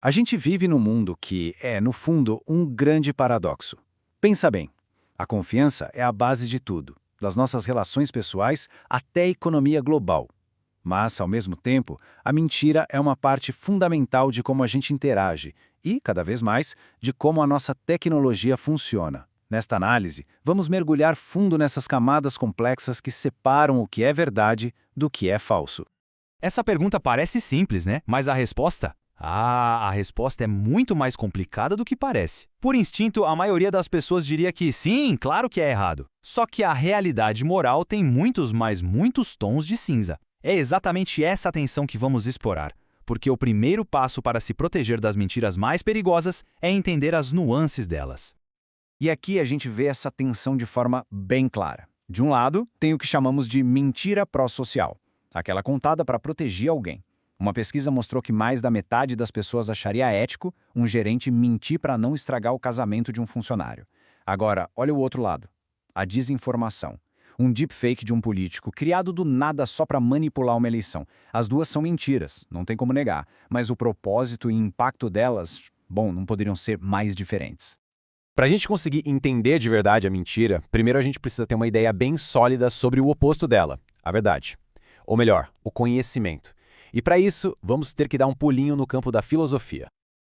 A gente vive num mundo que é, no fundo, um grande paradoxo. Pensa bem, a confiança é a base de tudo, das nossas relações pessoais até a economia global. Mas, ao mesmo tempo, a mentira é uma parte fundamental de como a gente interage e, cada vez mais, de como a nossa tecnologia funciona. Nesta análise, vamos mergulhar fundo nessas camadas complexas que separam o que é verdade do que é falso. Essa pergunta parece simples, né? Mas a resposta? A resposta é muito mais complicada do que parece. Por instinto, a maioria das pessoas diria que sim, claro que é errado. Só que a realidade moral tem muitos, mas muitos tons de cinza. É exatamente essa tensão que vamos explorar, porque o primeiro passo para se proteger das mentiras mais perigosas é entender as nuances delas. E aqui a gente vê essa tensão de forma bem clara. De um lado, tem o que chamamos de mentira pró-social, aquela contada para proteger alguém. Uma pesquisa mostrou que mais da metade das pessoas acharia ético um gerente mentir para não estragar o casamento de um funcionário. Agora, olha o outro lado. A desinformação. Um deepfake de um político criado do nada só para manipular uma eleição. As duas são mentiras, não tem como negar, mas o propósito e impacto delas, bom, não poderiam ser mais diferentes. Para a gente conseguir entender de verdade a mentira, primeiro a gente precisa ter uma ideia bem sólida sobre o oposto dela, a verdade. Ou melhor, o conhecimento. E para isso, vamos ter que dar um pulinho no campo da filosofia.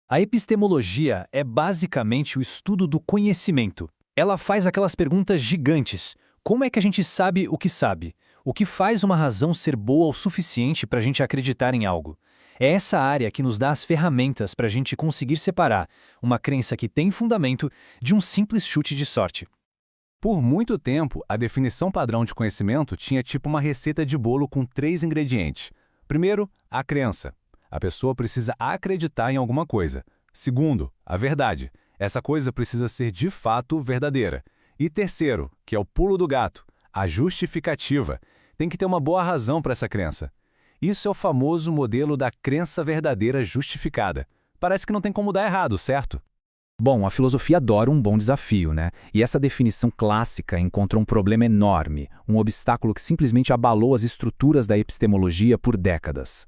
A epistemologia é basicamente o estudo do conhecimento. Ela faz aquelas perguntas gigantes. Como é que a gente sabe o que sabe? O que faz uma razão ser boa o suficiente para a gente acreditar em algo? É essa área que nos dá as ferramentas para a gente conseguir separar uma crença que tem fundamento de um simples chute de sorte. Por muito tempo, a definição padrão de conhecimento tinha tipo uma receita de bolo com 3 ingredientes. Primeiro, a crença. A pessoa precisa acreditar em alguma coisa. Segundo, a verdade. Essa coisa precisa ser de fato verdadeira. E terceiro, que é o pulo do gato, a justificativa. Tem que ter uma boa razão para essa crença. Isso é o famoso modelo da crença verdadeira justificada. Parece que não tem como dar errado, certo? Bom, a filosofia adora um bom desafio, né? E essa definição clássica encontrou um problema enorme, um obstáculo que simplesmente abalou as estruturas da epistemologia por décadas.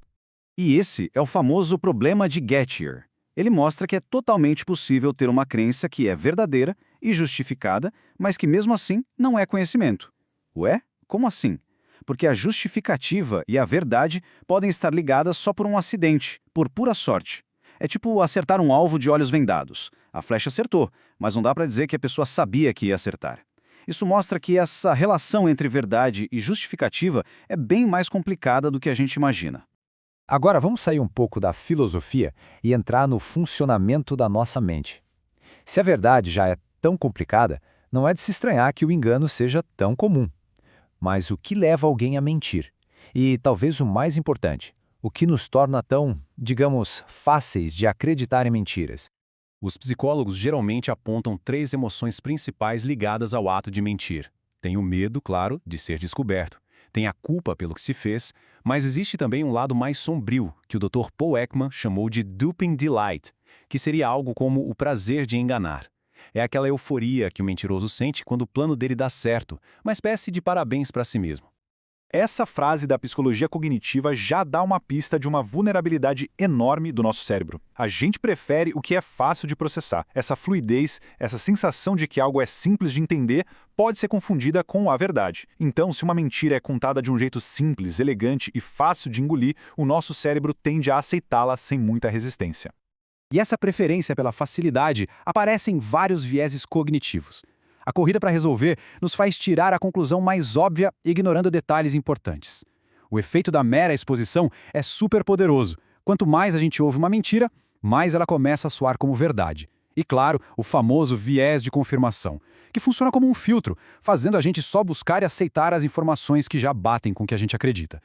E esse é o famoso problema de Gettier. Ele mostra que é totalmente possível ter uma crença que é verdadeira e justificada, mas que mesmo assim não é conhecimento. Ué? Como assim? Porque a justificativa e a verdade podem estar ligadas só por um acidente, por pura sorte. É tipo acertar um alvo de olhos vendados. A flecha acertou, mas não dá para dizer que a pessoa sabia que ia acertar. Isso mostra que essa relação entre verdade e justificativa é bem mais complicada do que a gente imagina. Agora vamos sair um pouco da filosofia e entrar no funcionamento da nossa mente. Se a verdade já é tão complicada, não é de se estranhar que o engano seja tão comum. Mas o que leva alguém a mentir? E talvez o mais importante, o que nos torna tão, digamos, fáceis de acreditar em mentiras? Os psicólogos geralmente apontam 3 emoções principais ligadas ao ato de mentir. Tem o medo, claro, de ser descoberto. Tem a culpa pelo que se fez, mas existe também um lado mais sombrio, que o Dr. Paul Ekman chamou de duping delight, que seria algo como o prazer de enganar. É aquela euforia que o mentiroso sente quando o plano dele dá certo, uma espécie de parabéns para si mesmo. Essa frase da psicologia cognitiva já dá uma pista de uma vulnerabilidade enorme do nosso cérebro. A gente prefere o que é fácil de processar. Essa fluidez, essa sensação de que algo é simples de entender, pode ser confundida com a verdade. Então, se uma mentira é contada de um jeito simples, elegante e fácil de engolir, o nosso cérebro tende a aceitá-la sem muita resistência. E essa preferência pela facilidade aparece em vários vieses cognitivos. A corrida para resolver nos faz tirar a conclusão mais óbvia, ignorando detalhes importantes. O efeito da mera exposição é super poderoso. Quanto mais a gente ouve uma mentira, mais ela começa a soar como verdade. E claro, o famoso viés de confirmação, que funciona como um filtro, fazendo a gente só buscar e aceitar as informações que já batem com o que a gente acredita.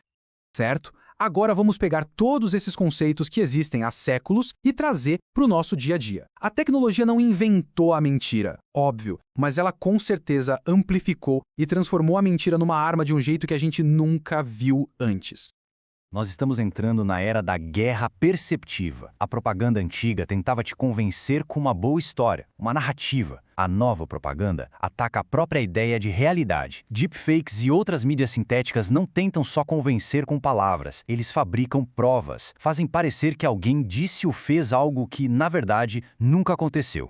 Certo? Agora vamos pegar todos esses conceitos que existem há séculos e trazer para o nosso dia a dia. A tecnologia não inventou a mentira, óbvio, mas ela com certeza amplificou e transformou a mentira numa arma de um jeito que a gente nunca viu antes. Nós estamos entrando na era da guerra perceptiva. A propaganda antiga tentava te convencer com uma boa história, uma narrativa. A nova propaganda ataca a própria ideia de realidade. Deepfakes e outras mídias sintéticas não tentam só convencer com palavras. Eles fabricam provas, fazem parecer que alguém disse ou fez algo que, na verdade, nunca aconteceu.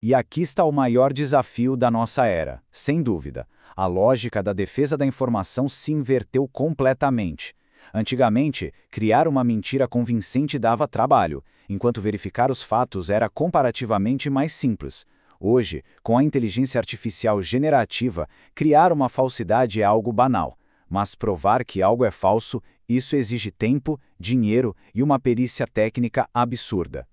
E aqui está o maior desafio da nossa era, sem dúvida. A lógica da defesa da informação se inverteu completamente. Antigamente, criar uma mentira convincente dava trabalho, enquanto verificar os fatos era comparativamente mais simples. Hoje, com a inteligência artificial generativa, criar uma falsidade é algo banal. Mas provar que algo é falso, isso exige tempo, dinheiro e uma perícia técnica absurda.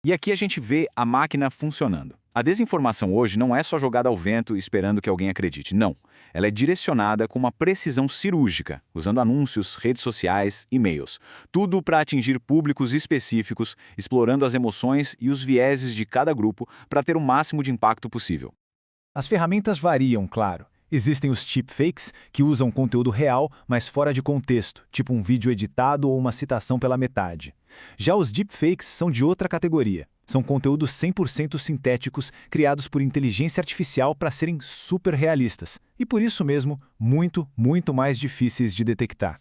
E aqui a gente vê a máquina funcionando. A desinformação hoje não é só jogada ao vento esperando que alguém acredite, não. Ela é direcionada com uma precisão cirúrgica, usando anúncios, redes sociais, e-mails. Tudo para atingir públicos específicos, explorando as emoções e os vieses de cada grupo para ter o máximo de impacto possível. As ferramentas variam, claro. Existem os deepfakes, que usam conteúdo real, mas fora de contexto, tipo um vídeo editado ou uma citação pela metade. Já os deepfakes são de outra categoria. São conteúdos 100% sintéticos, criados por inteligência artificial para serem super realistas. E por isso mesmo, muito mais difíceis de detectar.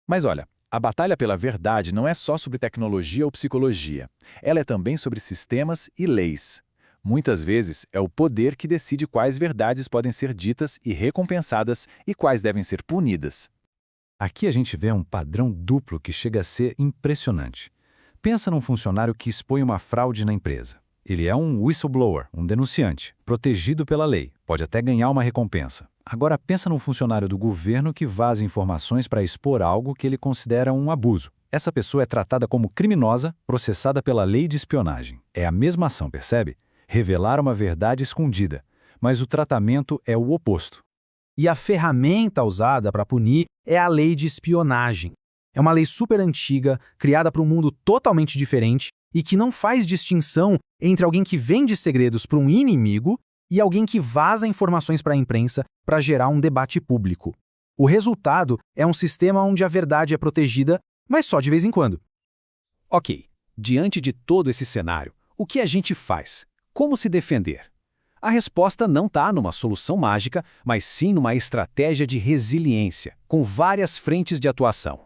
Mas olha, a batalha pela verdade não é só sobre tecnologia ou psicologia. Ela é também sobre sistemas e leis. Muitas vezes é o poder que decide quais verdades podem ser ditas e recompensadas e quais devem ser punidas. Aqui a gente vê um padrão duplo que chega a ser impressionante. Pensa num funcionário que expõe uma fraude na empresa. Ele é um whistleblower, um denunciante, protegido pela lei, pode até ganhar uma recompensa. Agora pensa num funcionário do governo que vaza informações para expor algo que ele considera um abuso. Essa pessoa é tratada como criminosa, processada pela lei de espionagem. É a mesma ação, percebe? Revelar uma verdade escondida, mas o tratamento é o oposto. E a ferramenta usada para punir é a lei de espionagem. É uma lei super antiga, criada para um mundo totalmente diferente e que não faz distinção entre alguém que vende segredos para um inimigo e alguém que vaza informações para a imprensa para gerar um debate público. O resultado é um sistema onde a verdade é protegida, mas só de vez em quando. Ok, diante de todo esse cenário, o que a gente faz? Como se defender? A resposta não está numa solução mágica, mas sim numa estratégia de resiliência, com várias frentes de atuação.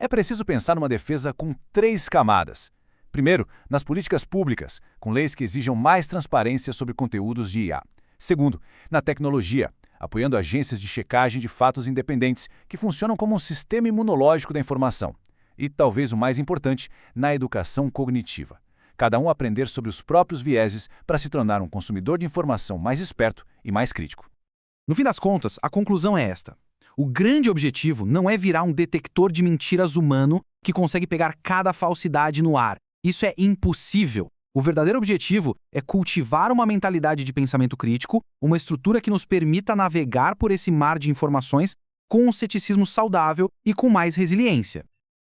É preciso pensar numa defesa com 3 camadas. Primeiro, nas políticas públicas, com leis que exijam mais transparência sobre conteúdos de IA. Segundo, na tecnologia, apoiando agências de checagem de fatos independentes que funcionam como um sistema imunológico da informação. E, talvez o mais importante, na educação cognitiva. Cada um aprender sobre os próprios vieses para se tornar um consumidor de informação mais esperto e mais crítico. No fim das contas, a conclusão é esta. O grande objetivo não é virar um detector de mentiras humano que consegue pegar cada falsidade no ar. Isso é impossível. O verdadeiro objetivo é cultivar uma mentalidade de pensamento crítico, uma estrutura que nos permita navegar por esse mar de informações com um ceticismo saudável e com mais resiliência.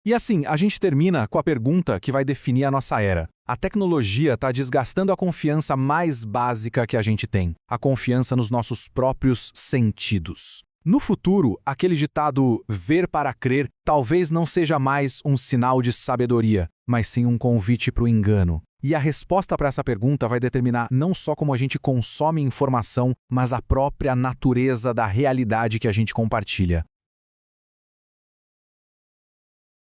E assim, a gente termina com a pergunta que vai definir a nossa era. A tecnologia está desgastando a confiança mais básica que a gente tem, a confiança nos nossos próprios sentidos. No futuro, aquele ditado ver para crer talvez não seja mais um sinal de sabedoria, mas sim um convite para o engano. E a resposta para essa pergunta vai determinar não só como a gente consome informação, mas a própria natureza da realidade que a gente compartilha.